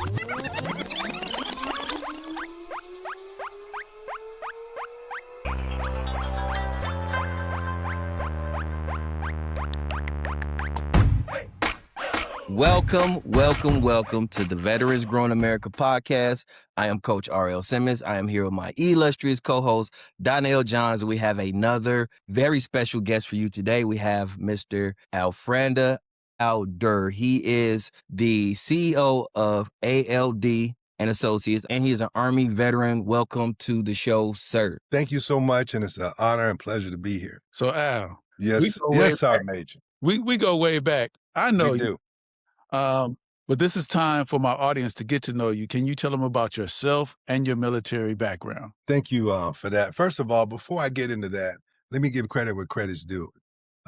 Welcome to the Veterans Growing America podcast. I am Coach R.L. Simmons. I am here with my illustrious co-host, Donnell Johns. We have another very special guest for you today. We have Mr. Alfranda Durr. He is the CEO of ALD Associates, and he is an Army veteran. Welcome to the show, sir. Thank you so much, and it's an honor and pleasure to be here. So, Al. Yes, Sergeant Major. We go way back. I know we do. But this is time for my audience to get to know you. Can you tell them about yourself and your military background? Thank you for that. First of all, before I get into that, let me give credit where credit's due.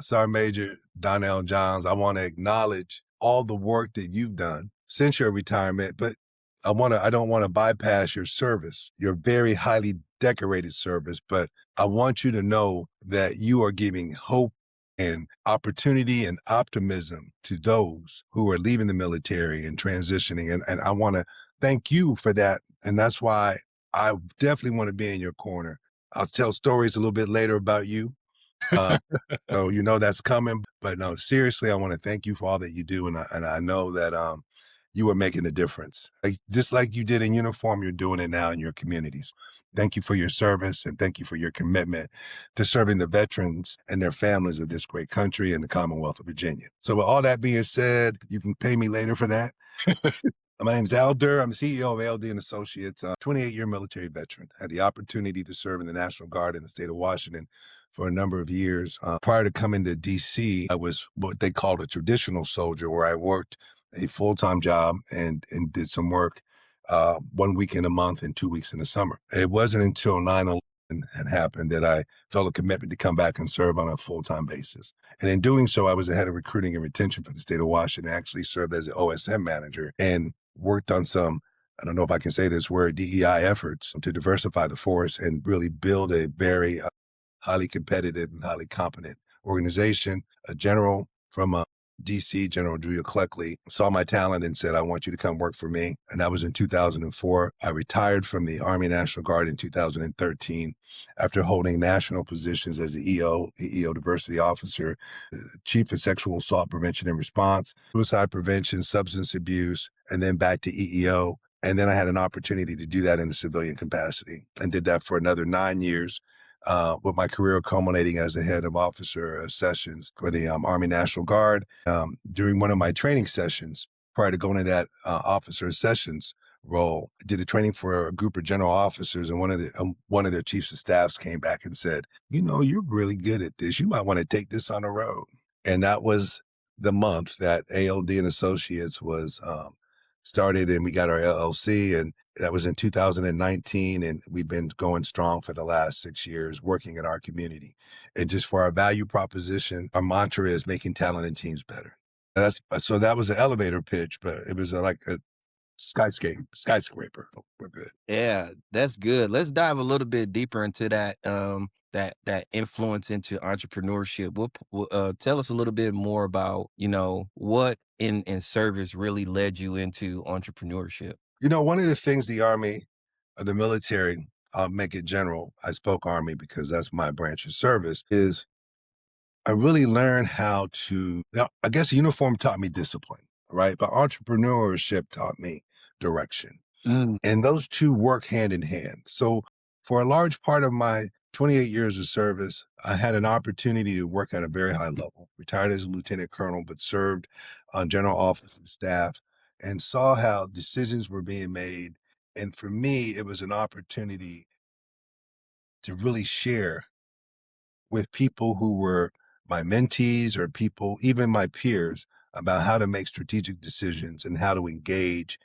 Sergeant Major Donnell Johns, I want to acknowledge all the work that you've done since your retirement, but I don't want to bypass your service, your very highly decorated service, but I want you to know that you are giving hope and opportunity and optimism to those who are leaving the military and transitioning. And I want to thank you for that. And that's why I definitely want to be in your corner. I'll tell stories a little bit later about you. So you know that's coming. But no, seriously, I want to thank you for all that you do. And I know that you are making a difference. Just like you did in uniform, you're doing it now in your communities. Thank you for your service, and thank you for your commitment to serving the veterans and their families of this great country and the Commonwealth of Virginia. So with all that being said, you can pay me later for that. My name's Al Durr. I'm the CEO of ALD Associates, 28-year military veteran. Had the opportunity to serve in the National Guard in the state of Washington for a number of years. Prior to coming to D.C., I was what they called a traditional soldier, where I worked a full-time job and did some work 1 week in a month and 2 weeks in the summer. It wasn't until 9/11 had happened that I felt a commitment to come back and serve on a full-time basis. And in doing so, I was the head of recruiting and retention for the state of Washington. I actually served as an OSM manager and worked on some, I don't know if I can say this word, DEI efforts to diversify the force and really build a very highly competitive and highly competent organization. A general from DC, General Drew Cleckley, saw my talent and said, I want you to come work for me. And that was in 2004. I retired from the Army National Guard in 2013 after holding national positions as the EO Diversity Officer, Chief of Sexual Assault Prevention and Response, Suicide Prevention, Substance Abuse, and then back to EEO. And then I had an opportunity to do that in the civilian capacity and did that for another 9 years. With my career culminating as the head of officer accessions for the Army National Guard. During one of my training sessions, prior to going to that officer accessions role, I did a training for a group of general officers, and one of their chiefs of staffs came back and said, you know, you're really good at this. You might want to take this on the road. And that was the month that ALD Associates was started, and we got our LLC, and that was in 2019, and we've been going strong for the last 6 years, working in our community. And just for our value proposition, our mantra is making talented teams better. So that was an elevator pitch, but it was like a skyscraper. We're good. Yeah, that's good. Let's dive a little bit deeper into that that influence into entrepreneurship. Tell us a little bit more about, what in service really led you into entrepreneurship. One of the things the Army or the military, I'll make it general, I spoke Army because that's my branch of service, is I really learned how to, I guess uniform taught me discipline, right? But entrepreneurship taught me direction. And those two work hand in hand. So for a large part of my 28 years of service, I had an opportunity to work at a very high level, retired as a lieutenant colonel, but served on general office and staff, and saw how decisions were being made. And for me, it was an opportunity to really share with people who were my mentees or people, even my peers, about how to make strategic decisions and how to engage,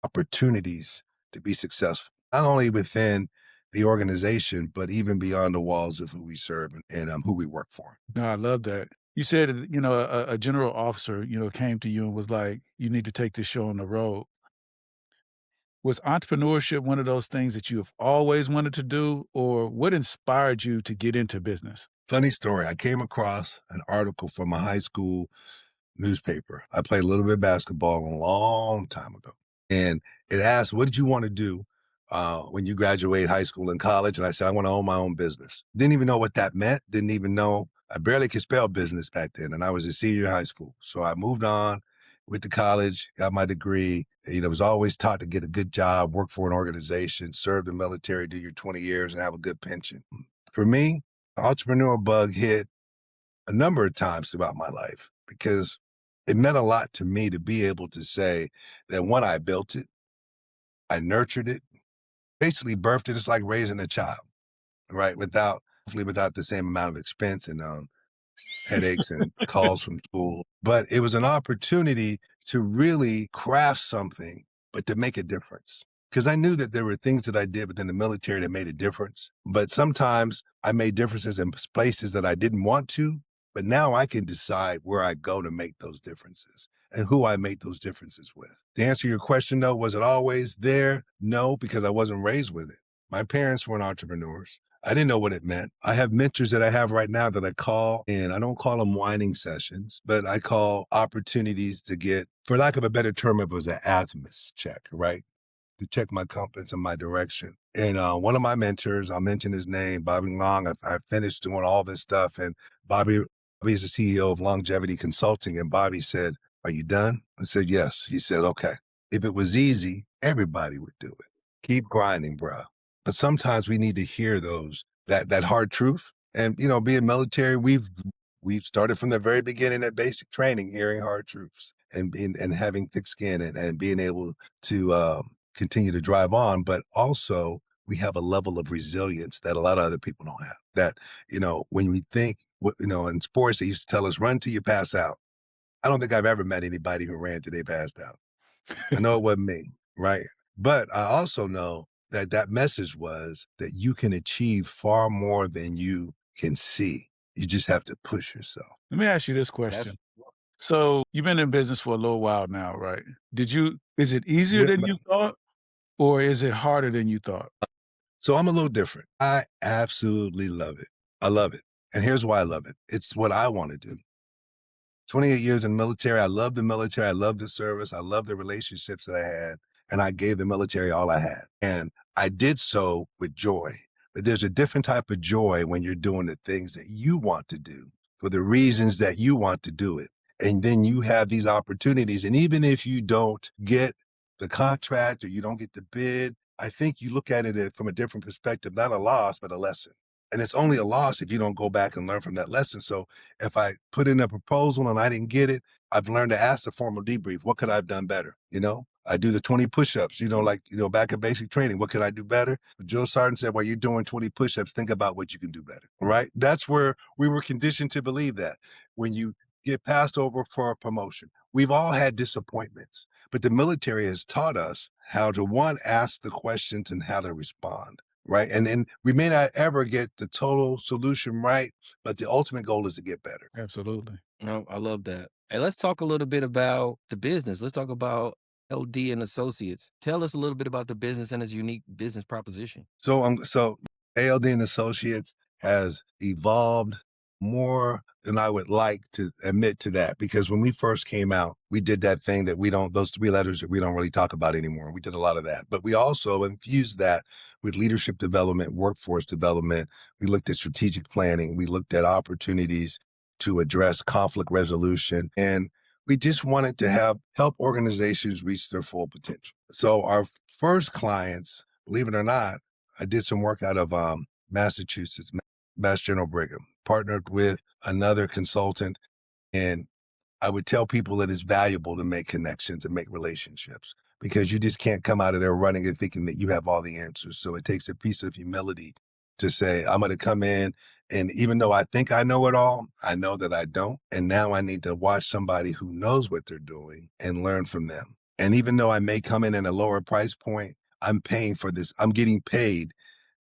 opportunities to be successful, not only within the organization, but even beyond the walls of who we serve and who we work for. No, I love that. You said, a general officer, came to you and was like, you need to take this show on the road. Was entrepreneurship one of those things that you have always wanted to do, or what inspired you to get into business? Funny story. I came across an article from a high school newspaper. I played a little bit of basketball a long time ago. And it asked, what did you want to do when you graduate high school and college? And I said, I want to own my own business. Didn't even know what that meant. Didn't even know. I barely could spell business back then. And I was a senior in high school. So I moved on, went to college, got my degree. Was always taught to get a good job, work for an organization, serve the military, do your 20 years and have a good pension. For me, the entrepreneurial bug hit a number of times throughout my life because it meant a lot to me to be able to say that when I built it, I nurtured it, basically birthed it. It's like raising a child, right? Hopefully without the same amount of expense and headaches and calls from school. But it was an opportunity to really craft something, but to make a difference. Because I knew that there were things that I did within the military that made a difference. But sometimes I made differences in places that I didn't want to. But now I can decide where I go to make those differences and who I make those differences with. To answer your question, though, was it always there? No, because I wasn't raised with it. My parents weren't entrepreneurs. I didn't know what it meant. I have mentors that I have right now that I call, and I don't call them whining sessions, but I call opportunities to get, for lack of a better term, it was an azimuth check, right? To check my compass and my direction. And one of my mentors, I'll mention his name, Bobby Long. I finished doing all this stuff, and Bobby is the CEO of Longevity Consulting. And Bobby said, "Are you done?" I said, "Yes." He said, "Okay. If it was easy, everybody would do it. Keep grinding, bro." But sometimes we need to hear that hard truth. And being military, we've started from the very beginning at basic training, hearing hard truths and having thick skin and being able to continue to drive on. But also we have a level of resilience that a lot of other people don't have. That when we think, in sports, they used to tell us, run till you pass out. I don't think I've ever met anybody who ran till they passed out. I know it wasn't me, right? But I also know that message was that you can achieve far more than you can see. You just have to push yourself. Let me ask you this question. So you've been in business for a little while now, right? Is it easier than you thought, or is it harder than you thought? So I'm a little different. I absolutely love it. I love it. And here's why I love it. It's what I want to do. 28 years in the military. I love the military. I love the service. I love the relationships that I had. And I gave the military all I had. And I did so with joy. But there's a different type of joy when you're doing the things that you want to do for the reasons that you want to do it. And then you have these opportunities. And even if you don't get the contract or you don't get the bid, I think you look at it from a different perspective, not a loss, but a lesson. And it's only a loss if you don't go back and learn from that lesson. So if I put in a proposal and I didn't get it, I've learned to ask the formal debrief. What could I have done better? I do the 20 push-ups, back at basic training. What could I do better? Joe Sargent said, while you're doing 20 push-ups, think about what you can do better, right? That's where we were conditioned to believe that when you get passed over for a promotion. We've all had disappointments, but the military has taught us how to, one, ask the questions and how to respond, right? And then we may not ever get the total solution right, but the ultimate goal is to get better. Absolutely. No, I love that. Hey, let's talk a little bit about the business. Let's talk about ALD and Associates. Tell us a little bit about the business and its unique business proposition. So ALD and Associates has evolved more than I would like to admit to that, because when we first came out, we did that thing that those 3 letters that we don't really talk about anymore. We did a lot of that, but we also infused that with leadership development, workforce development. We looked at strategic planning. We looked at opportunities to address conflict resolution, and we just wanted to help organizations reach their full potential. So our first clients, believe it or not, I did some work out of Massachusetts, Mass General Brigham, partnered with another consultant. And I would tell people that it's valuable to make connections and make relationships, because you just can't come out of there running and thinking that you have all the answers. So it takes a piece of humility to say, I'm going to come in, and even though I think I know it all, I know that I don't. And now I need to watch somebody who knows what they're doing and learn from them. And even though I may come in at a lower price point, I'm paying for this. I'm getting paid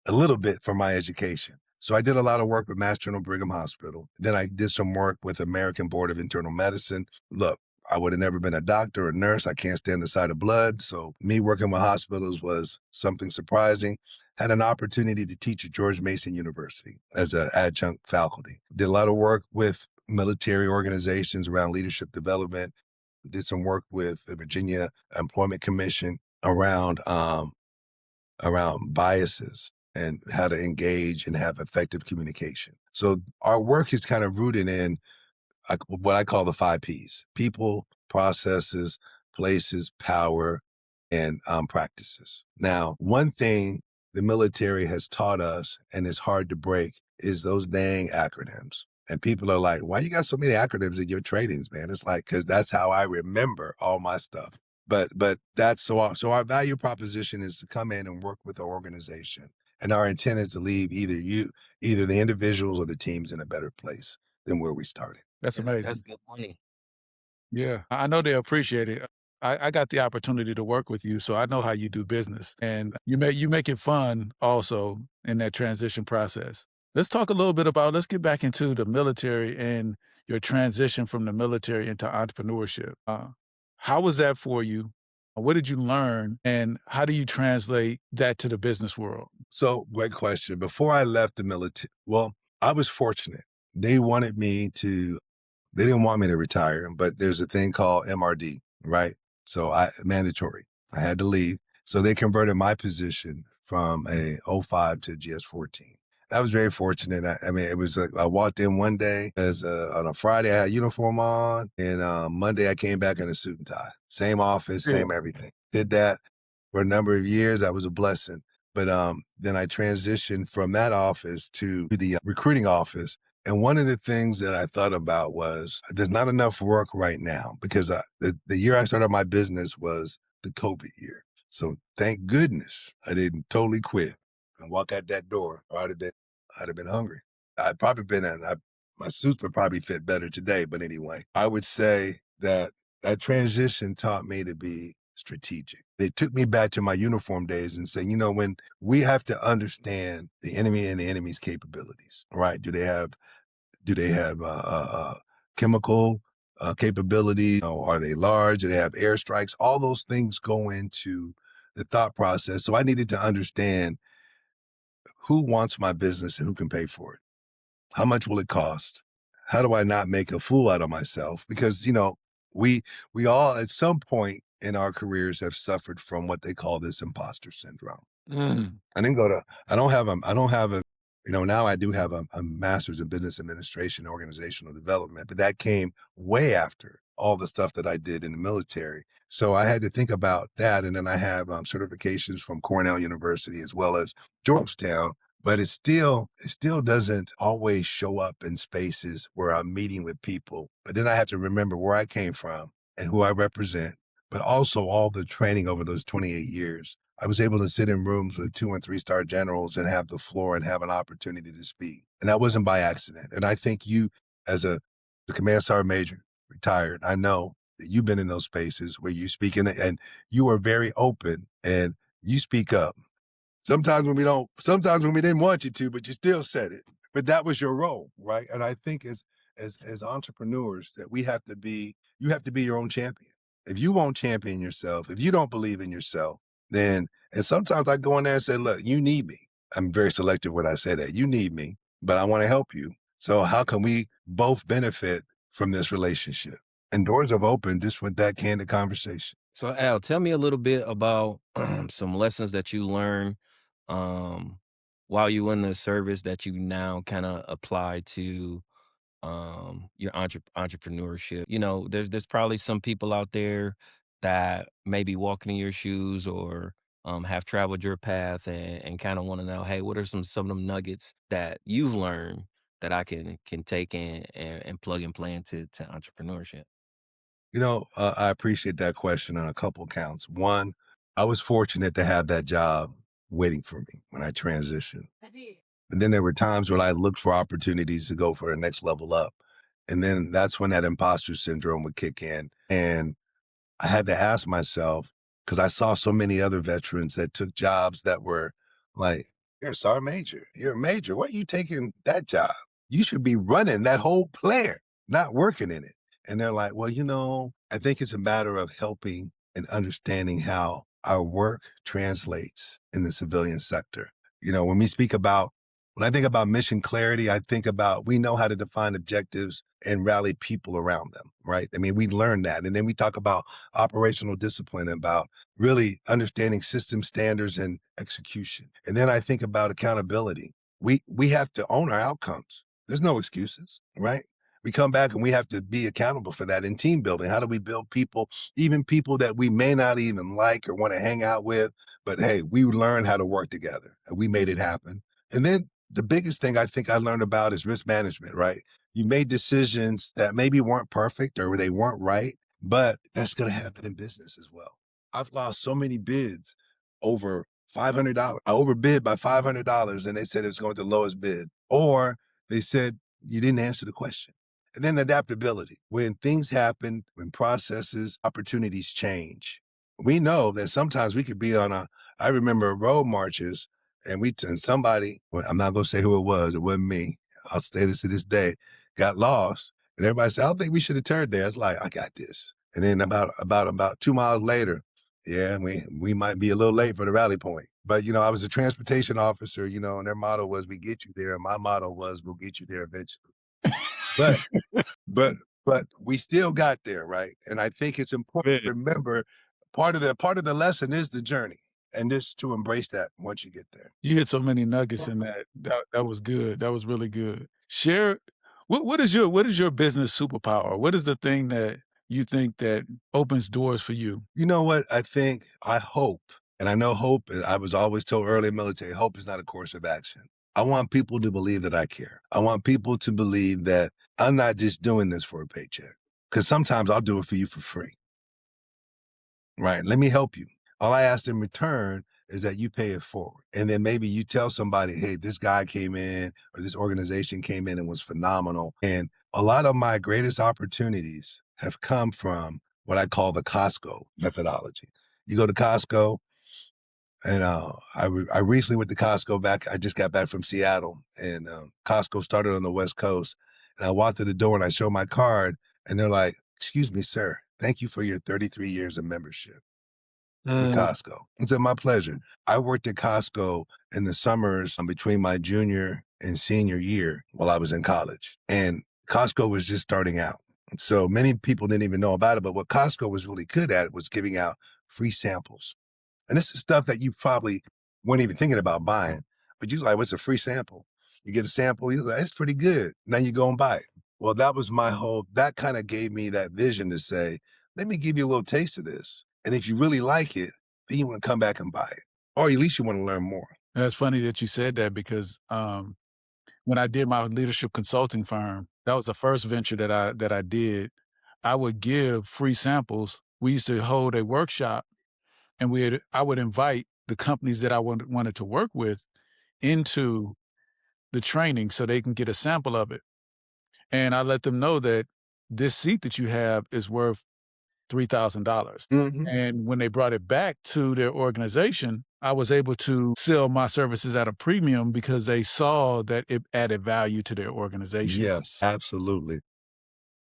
a little bit for my education. So I did a lot of work with Mass General Brigham Hospital. Then I did some work with American Board of Internal Medicine. Look, I would have never been a doctor or nurse. I can't stand the sight of blood. So me working with hospitals was something surprising. Had an opportunity to teach at George Mason University as an adjunct faculty. Did a lot of work with military organizations around leadership development. Did some work with the Virginia Employment Commission around biases and how to engage and have effective communication. So our work is kind of rooted in what I call the 5 Ps: people, processes, places, power, and practices. Now, one thing the military has taught us, and it's hard to break, is those dang acronyms. And people are like, why you got so many acronyms in your trainings, man? It's like, because that's how I remember all my stuff. But that's so our value proposition is to come in and work with the organization. And our intent is to leave either the individuals or the teams in a better place than where we started. That's That's amazing. good money. Yeah, I know they appreciate it. I got the opportunity to work with you, so I know how you do business, and you make it fun also in that transition process. Let's talk a little bit about let's get back into the military and your transition from the military into entrepreneurship. How was that for you? What did you learn, and how do you translate that to the business world? So, great question. Before I left the military, well, I was fortunate. They wanted me to They didn't want me to retire, but there's a thing called MRD, right? So mandatory. I had to leave. So they converted my position from a '05 to GS-14. I was very fortunate. I mean, it was like I walked in one day on a Friday, I had a uniform on, and Monday I came back in a suit and tie. Same office, Yeah. same everything. Did that for a number of years. That was a blessing. But then I transitioned from that office to the recruiting office. And one of the things that I thought about was there's not enough work right now because the year I started my business was the COVID year. So thank goodness I didn't totally quit and walk out that door, or I'd have been hungry. I'd probably my suits would probably fit better today. But anyway, I would say that transition taught me to be strategic. They took me back to my uniform days and said, when we have to understand the enemy and the enemy's capabilities, right? Do they have chemical capability? Are they large? Do they have airstrikes? All those things go into the thought process. So I needed to understand who wants my business and who can pay for it. How much will it cost? How do I not make a fool out of myself? Because, we all at some point in our careers have suffered from what they call this imposter syndrome. Mm. Now I do have a master's in business administration, and organizational development, but that came way after all the stuff that I did in the military. So I had to think about that. And then I have certifications from Cornell University as well as Georgetown, but it still doesn't always show up in spaces where I'm meeting with people. But then I have to remember where I came from and who I represent, but also all the training over those 28 years. I was able to sit in rooms with 2 and 3-star generals and have the floor and have an opportunity to speak. And that wasn't by accident. And I think you, as a command sergeant major, retired, I know that you've been in those spaces where you speak and you are very open and you speak up. Sometimes when we didn't want you to, but you still said it. But that was your role, right? And I think as entrepreneurs that you have to be your own champion. If you won't champion yourself, if you don't believe in yourself, and sometimes I go in there and say, look, you need me. I'm very selective when I say that. You need me, but I want to help you. So how can we both benefit from this relationship? And doors have opened just with that candid conversation. So Al, tell me a little bit about some lessons that you learned um, while you were in the service that you now kind of apply to your entrepreneurship. There's probably some people out there that may be walking in your shoes or have traveled your path and kind of want to know, hey, what are some of them nuggets that you've learned that I can take and plug and play into entrepreneurship? I appreciate that question on a couple counts. One, I was fortunate to have that job waiting for me when I transitioned. And then there were times when I looked for opportunities to go for the next level up. And then that's when that imposter syndrome would kick in. And I had to ask myself, because I saw so many other veterans that took jobs that were like, you're a sergeant major, you're a major. Why are you taking that job? You should be running that whole plant, not working in it. And they're like, well, I think it's a matter of helping and understanding how our work translates in the civilian sector. When we speak about When I think about mission clarity, I think about we know how to define objectives and rally people around them, right? I mean, we learn that. And then we talk about operational discipline, about really understanding system standards and execution. And then I think about accountability. We have to own our outcomes. There's no excuses, right? We come back and we have to be accountable for that. In team building, how do we build people, even people that we may not even like or want to hang out with? But hey, we learned how to work together and we made it happen. And then the biggest thing I think I learned about is risk management, right? You made decisions that maybe weren't perfect or they weren't right, but that's going to happen in business as well. I've lost so many bids over $500. I overbid by $500 and they said it was going to the lowest bid. Or they said you didn't answer the question. And then adaptability. When things happen, when processes, opportunities change, we know that sometimes we could be I remember road marches and somebody, well, I'm not going to say who it wasn't me. I'll say this to this day, got lost. And everybody said, I don't think we should have turned there. It's like, I got this. And then about 2 miles later, yeah, we might be a little late for the rally point. But, I was a transportation officer, and their motto was, we get you there. And my motto was, we'll get you there eventually. But but we still got there, right? And I think it's important to remember part of the lesson is the journey, and just to embrace that once you get there. You hit so many nuggets in that. That was good. That was really good. Share what is your business superpower? What is the thing that you think that opens doors for you? You know what? I hope, and I know hope, I was always told early in military, hope is not a course of action. I want people to believe that I care. I want people to believe that I'm not just doing this for a paycheck, because sometimes I'll do it for you for free. Right. Let me help you. All I ask in return is that you pay it forward. And then maybe you tell somebody, hey, this guy came in or this organization came in and was phenomenal. And a lot of my greatest opportunities have come from what I call the Costco methodology. You go to Costco, and I recently went to Costco I just got back from Seattle, and Costco started on the West Coast. And I walked to the door and I showed my card, and they're like, excuse me, sir, thank you for your 33 years of membership with Costco. I said, my pleasure. I worked at Costco in the summers between my junior and senior year while I was in college. And Costco was just starting out. So many people didn't even know about it. But what Costco was really good at was giving out free samples. And this is stuff that you probably weren't even thinking about buying. But you're like, what's a free sample? You get a sample, you're like, it's pretty good. Now you go and buy it. Well, that was that kind of gave me that vision to say, let me give you a little taste of this. And if you really like it, then you want to come back and buy it. Or at least you want to learn more. That's funny that you said that because when I did my leadership consulting firm, that was the first venture that I did. I would give free samples. We used to hold a workshop, and I would invite the companies that I wanted to work with into the training so they can get a sample of it. And I let them know that this seat that you have is worth $3,000. Mm-hmm. And when they brought it back to their organization, I was able to sell my services at a premium because they saw that it added value to their organization. Yes, absolutely.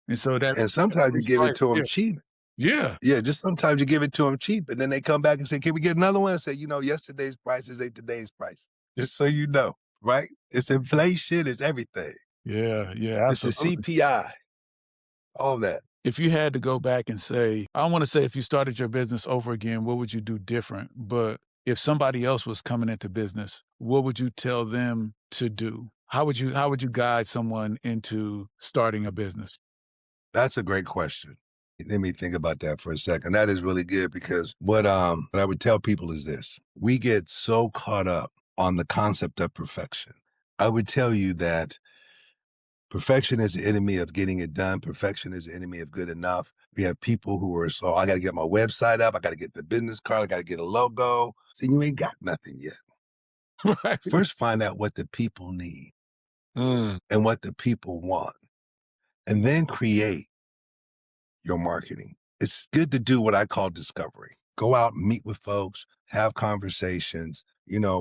And so And sometimes you give it to them cheap. Yeah. Yeah, just sometimes you give it to them cheap, and then they come back and say, can we get another one? I say, yesterday's prices ain't today's price. Just so you know, right? It's inflation, it's everything. Yeah, absolutely. It's the CPI, all that. If you had to go back and say, I don't want to say if you started your business over again, what would you do different? But if somebody else was coming into business, what would you tell them to do? How would you guide someone into starting a business? That's a great question. Let me think about that for a second. That is really good because what I would tell people is this. We get so caught up on the concept of perfection. I would tell you that perfection is the enemy of getting it done. Perfection is the enemy of good enough. We have people who are I got to get my website up. I got to get the business card. I got to get a logo. So you ain't got nothing yet. Right. First, find out what the people need and what the people want, and then create your marketing. It's good to do what I call discovery. Go out and meet with folks, have conversations,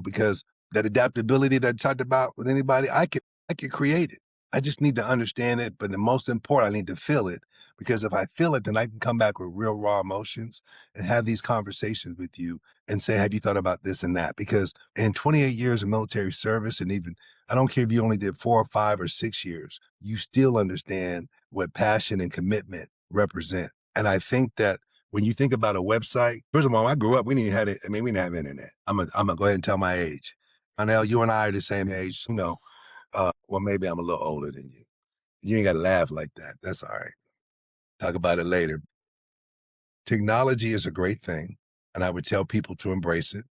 because that adaptability that I talked about with anybody, I can create it. I just need to understand it. But the most important, I need to feel it, because if I feel it, then I can come back with real raw emotions and have these conversations with you and say, have you thought about this and that? Because in 28 years of military service, and even, I don't care if you only did 4 or 5 or 6 years, you still understand what passion and commitment represent. And I think that when you think about a website, first of all, when I grew up, we didn't have it. I mean, we didn't have internet. I'm gonna go ahead and tell my age. Donnell, you and I are the same age, well, maybe I'm a little older than you. You ain't got to laugh like that. That's all right. Talk about it later. Technology is a great thing, and I would tell people to embrace it.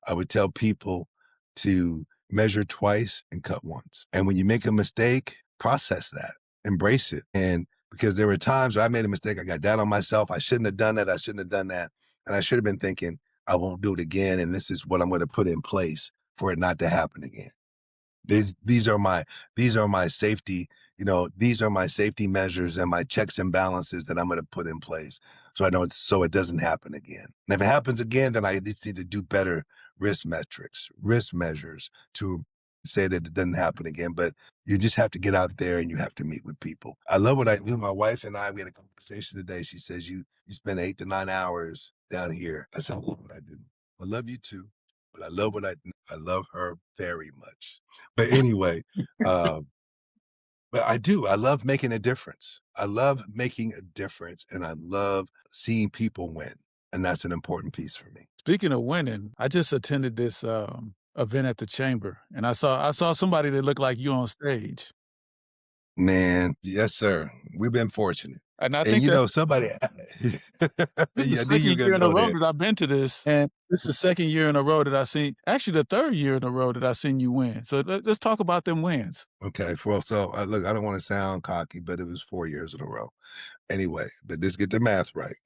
I would tell people to measure twice and cut once. And when you make a mistake, process that, embrace it. And because there were times where I made a mistake, I got down on myself. I shouldn't have done that. I shouldn't have done that. And I should have been thinking, I won't do it again. And this is what I'm going to put in place for it not to happen again. These are my safety, these are my safety measures and my checks and balances that I'm going to put in place so it doesn't happen again. And if it happens again, then I need to do better risk measures to say that it doesn't happen again. But you just have to get out there and you have to meet with people. I love what I do. My wife and I, we had a conversation today. She says, you spend 8 to 9 hours down here. I said, I love what I do. I love you too, but I love what I do. I love her very much. But anyway, but I do. I love making a difference. I love making a difference, and I love seeing people win. And that's an important piece for me. Speaking of winning, I just attended this event at the chamber, and I saw somebody that looked like you on stage. Man, yes, sir. We've been fortunate. And I And think somebody, this is yeah, the I knew second you were year gonna in a go row there. that I've been to this, and this is the second year in a row that I've seen, actually the third year in a row that I've seen you win. So let's talk about them wins. Okay, well, so look, I don't want to sound cocky, but it was 4 years in a row. Anyway, but just get the math right.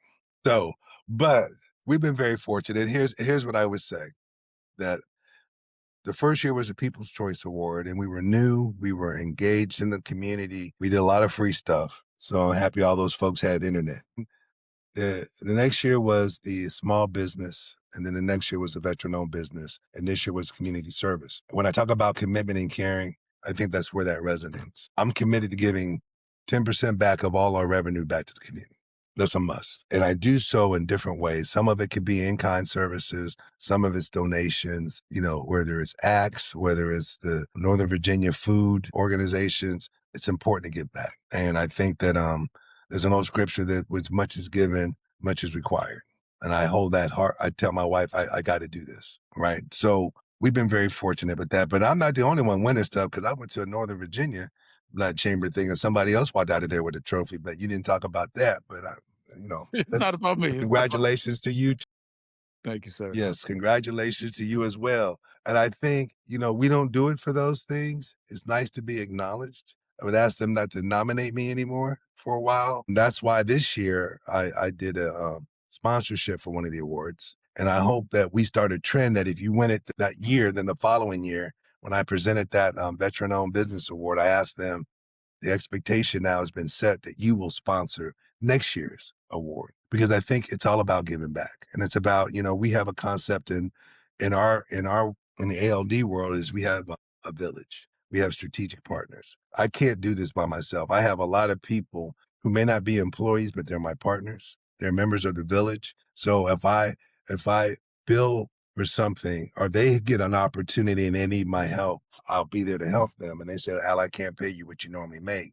So, but we've been very fortunate. Here's what I would say, that the first year was a People's Choice Award, and we were new. We were engaged in the community. We did a lot of free stuff. So I'm happy all those folks had internet. The next year was the small business, and then the next year was the veteran-owned business, and this year was community service. When I talk about commitment and caring, I think that's where that resonates. I'm committed to giving 10% back of all our revenue back to the community. That's a must. And I do so in different ways. Some of it could be in-kind services. Some of it's donations, whether it's ACTS, whether it's the Northern Virginia food organizations. It's important to give back. And I think that there's an old scripture that was much is given, much is required. And I hold that heart. I tell my wife, I got to do this, right? So we've been very fortunate with that. But I'm not the only one winning stuff, because I went to a Northern Virginia Black Chamber thing and somebody else walked out of there with a trophy. But you didn't talk about that. But, It's not about me. Congratulations to you. Thank you, sir. Yes, congratulations to you as well. And I think, we don't do it for those things. It's nice to be acknowledged. I would ask them not to nominate me anymore for a while. And that's why this year I did a sponsorship for one of the awards. And I hope that we start a trend that if you win it that year, then the following year, when I presented that veteran-owned business award, I asked them, the expectation now has been set that you will sponsor next year's award, because I think it's all about giving back. And it's about, we have a concept in the ALD world is we have a village. We have strategic partners. I can't do this by myself. I have a lot of people who may not be employees, but they're my partners. They're members of the village. So if I bill for something, or they get an opportunity and they need my help, I'll be there to help them. And they said, Al, I can't pay you what you normally make.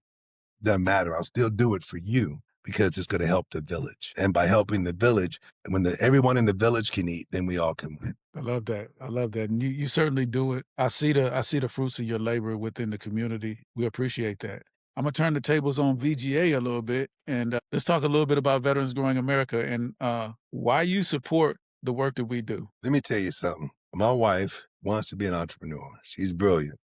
Doesn't matter. I'll still do it for you, because it's going to help the village. And by helping the village, when everyone in the village can eat, then we all can win. I love that. And you certainly do it. I see the fruits of your labor within the community. We appreciate that. I'm going to turn the tables on VGA a little bit, and let's talk a little bit about Veterans Growing America and why you support the work that we do. Let me tell you something. My wife wants to be an entrepreneur. She's brilliant.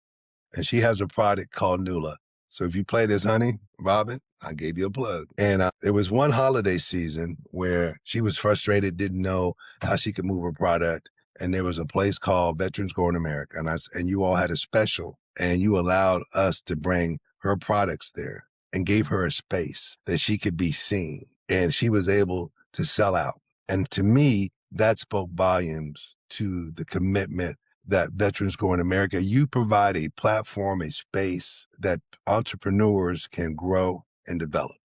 And she has a product called Nula. So if you play this, honey, Robin, I gave you a plug. And there was one holiday season where she was frustrated, didn't know how she could move her product. And there was a place called Veterans Growing America. And you all had a special, and you allowed us to bring her products there and gave her a space that she could be seen. And she was able to sell out. And to me, that spoke volumes to the commitment that Veterans Grow in America, you provide a platform, a space that entrepreneurs can grow and develop.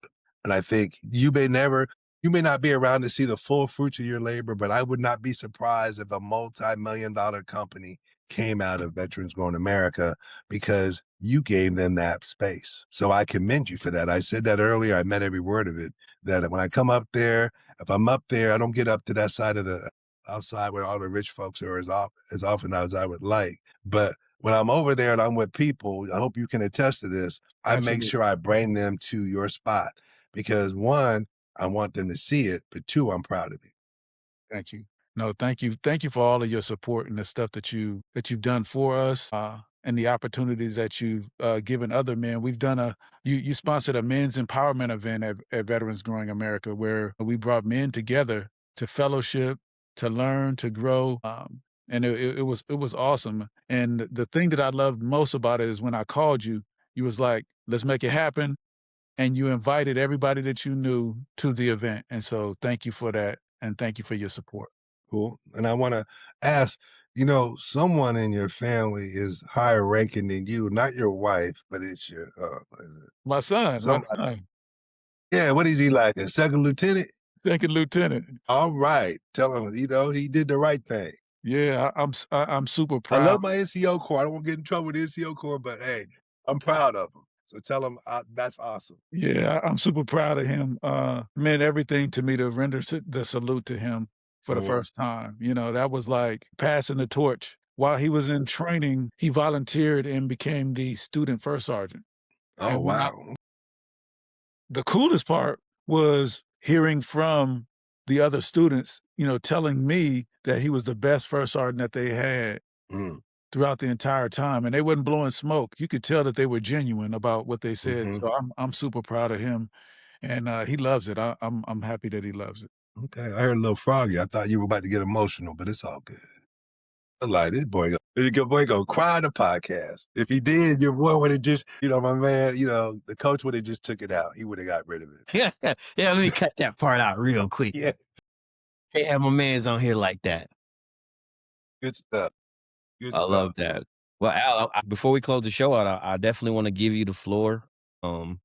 And I think you may not be around to see the full fruits of your labor, but I would not be surprised if a multi-million-dollar company came out of Veterans Grow in America because you gave them that space. So I commend you for that. I said that earlier. I meant every word of it, that when I come up there, if I'm up there, I don't get up to that side of the outside where all the rich folks are as often as I would like. But when I'm over there and I'm with people, I hope you can attest to this, I make Absolutely. sure I bring them to your spot because one, I want them to see it, but two, I'm proud of you. Thank you. No, thank you. Thank you for all of your support and the stuff that you've done for us, and the opportunities that you've given other men. We've done you sponsored a men's empowerment event at Veterans Growing America where we brought men together to fellowship, to learn, to grow. And it was awesome. And the thing that I loved most about it is when I called you, you was like, let's make it happen. And you invited everybody that you knew to the event. And so thank you for that. And thank you for your support. Cool. And I want to ask, someone in your family is higher ranking than you, not your wife, but it's your, My somebody. son, Yeah. What is he like? A second lieutenant? second lieutenant. All right. Tell him, he did the right thing. Yeah, I'm super I proud. love my NCO Corps. I don't want to get in trouble with the NCO Corps, but hey, I'm proud of him. So tell him that's awesome. Yeah, I'm super proud of him. Meant everything to me to render the salute to him for the Cool. first time. That was like passing the torch. While he was in training, he volunteered and became the student first sergeant. Oh, And when wow. the coolest part was hearing from the other students, telling me that he was the best first sergeant that they had Mm. throughout the entire time, and they wasn't blowing smoke. You could tell that they were genuine about what they said. Hmm. So I'm super proud of him, and he loves it. I'm happy that he loves it. Okay. I heard a little froggy. I thought you were about to get emotional, but it's all good. I like this boy. Your boy gonna cry on the podcast. If he did, your boy would have just, my man, the coach would have just took it out. He would have got rid of it. Yeah, let me cut that part out real quick. Yeah. Can't have my man's on here like that. Good stuff. Good I stuff. love that. Well, Al, before we close the show out, I definitely want to give you the floor, and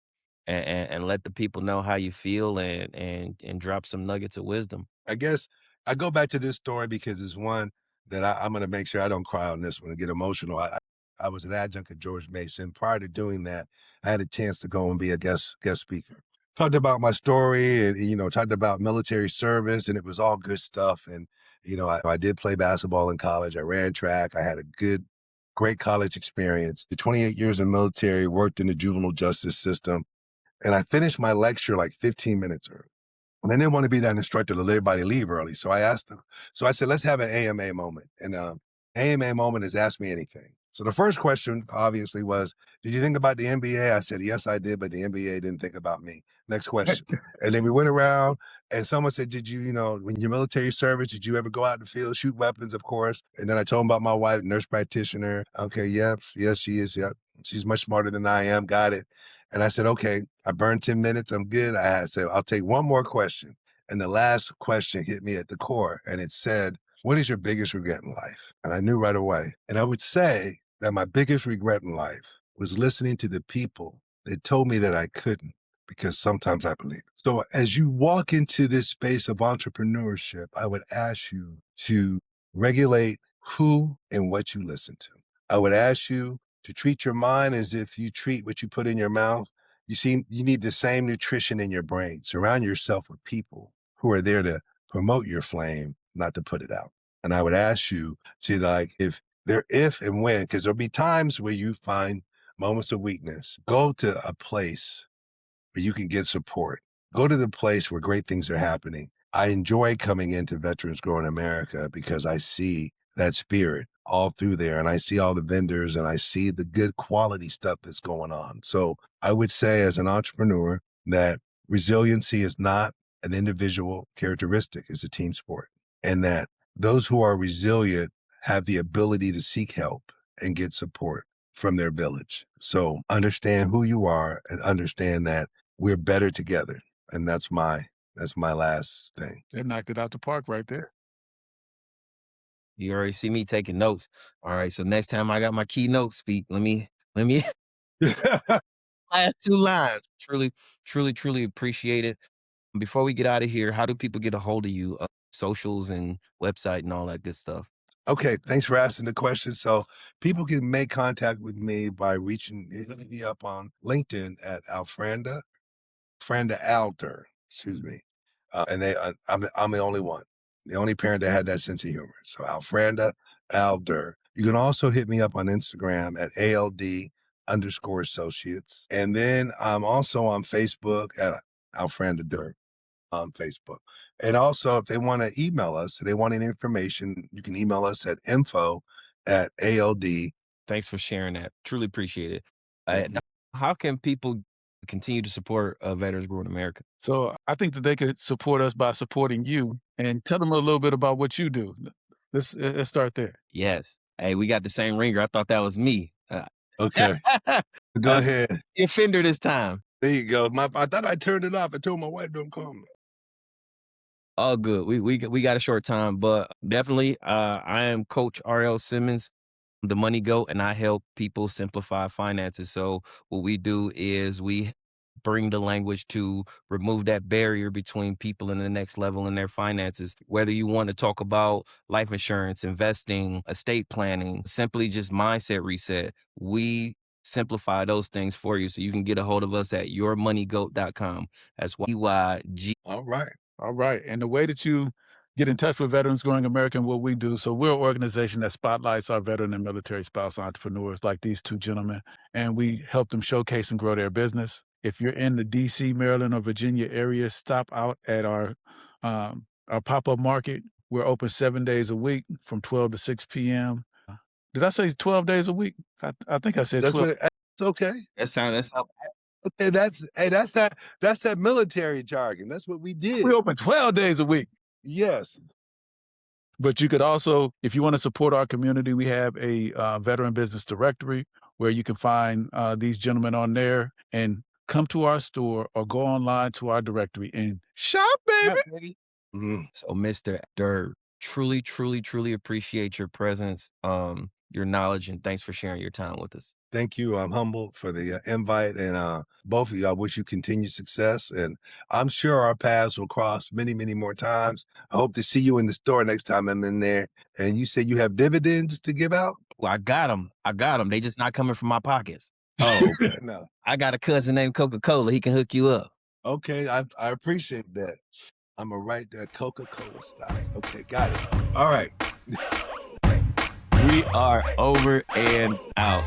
let the people know how you feel and drop some nuggets of wisdom. I guess I go back to this story because it's one that I'm going to make sure I don't cry on this one and get emotional. I was an adjunct at George Mason. Prior to doing that, I had a chance to go and be a guest speaker. Talked about my story and, talked about military service, and it was all good stuff. And, I did play basketball in college. I ran track. I had a great college experience. The 28 years in military, worked in the juvenile justice system. And I finished my lecture like 15 minutes early. And I didn't want to be that instructor to let everybody leave early. So I asked them. So I said, let's have an AMA moment. And AMA moment is ask me anything. So the first question obviously was, did you think about the NBA? I said, yes, I did, but the NBA didn't think about me. Next question. And then we went around and someone said, did you, when your military service, did you ever go out in the field, shoot weapons, of course? And then I told them about my wife, nurse practitioner. Okay, yep, yes, she is. Yep. She's much smarter than I am. Got it. And I said, okay, I burned 10 minutes. I'm good. I said, I'll take one more question. And the last question hit me at the core. And it said, what is your biggest regret in life? And I knew right away. And I would say that my biggest regret in life was listening to the people that told me that I couldn't, because sometimes I believe it. So as you walk into this space of entrepreneurship, I would ask you to regulate who and what you listen to. I would ask you to treat your mind as if you treat what you put in your mouth. You need the same nutrition in your brain. Surround yourself with people who are there to promote your flame, not to put it out. And I would ask you to if and when, because there'll be times where you find moments of weakness, go to a place where you can get support. Go to the place where great things are happening. I enjoy coming into Veterans Grow in America because I see that spirit all through there. And I see all the vendors and I see the good quality stuff that's going on. So I would say as an entrepreneur that resiliency is not an individual characteristic, it's a team sport. And that those who are resilient have the ability to seek help and get support from their village. So understand who you are and understand that we're better together. And that's my last thing. They knocked it out the park right there. You already see me taking notes. All right. So next time I got my keynote speak, let me last two lines. Truly appreciate it. Before we get out of here, how do people get a hold of you? Socials and website and all that good stuff. Okay, thanks for asking the question. So people can make contact with me by hitting me up on LinkedIn at Alfranda Alder, excuse me. I'm the only one, the only parent that had that sense of humor. So Alfranda Alder. You can also hit me up on Instagram at ALD_associates. And then I'm also on Facebook at Alfranda Durr on Facebook. And also, if they want to email us, if they want any information, you can email us at info@ALD. Thanks for sharing that. Truly appreciate it. Mhm. Now, how can people continue to support Veterans Growing America? So I think that they could support us by supporting you, and tell them a little bit about what you do. Let's start there. Yes. Hey, we got the same ringer. I thought that was me. Okay, go ahead. The offender this time. There you go. I thought I turned it off. I told my wife don't call me. All good. We got a short time, but definitely, I am Coach R.L. Simmons, the Money Goat, and I help people simplify finances. So what we do is we bring the language to remove that barrier between people in the next level in their finances. Whether you want to talk about life insurance, investing, estate planning, simply just mindset reset, we simplify those things for you so you can get a hold of us at yourmoneygoat.com. That's YG. All right. All right. And the way that you get in touch with Veterans Growing America and what we do, so we're an organization that spotlights our veteran and military spouse entrepreneurs like these two gentlemen, and we help them showcase and grow their business. If you're in the DC, Maryland, or Virginia area, stop out at our pop-up market. We're open 7 days a week from 12 to 6 p.m. Did I say 12 days a week? I think I said That's 12. it's okay. That's how Okay, that's that military jargon. That's what we did. We open 12 days a week. Yes. But you could also, if you want to support our community, we have a veteran business directory where you can find these gentlemen on there and come to our store or go online to our directory and shop, baby. Mhm. So, Mr. Durr, truly appreciate your presence, your knowledge, and thanks for sharing your time with us. Thank you. I'm humbled for the invite, and both of you, I wish you continued success. And I'm sure our paths will cross many, many more times. I hope to see you in the store next time I'm in there. And you said you have dividends to give out? Well, I got them. They just not coming from my pockets. Oh, okay. No. I got a cousin named Coca-Cola. He can hook you up. Okay, I appreciate that. I'm going to write that Coca-Cola stock. Okay, got it. All right. We are over and out.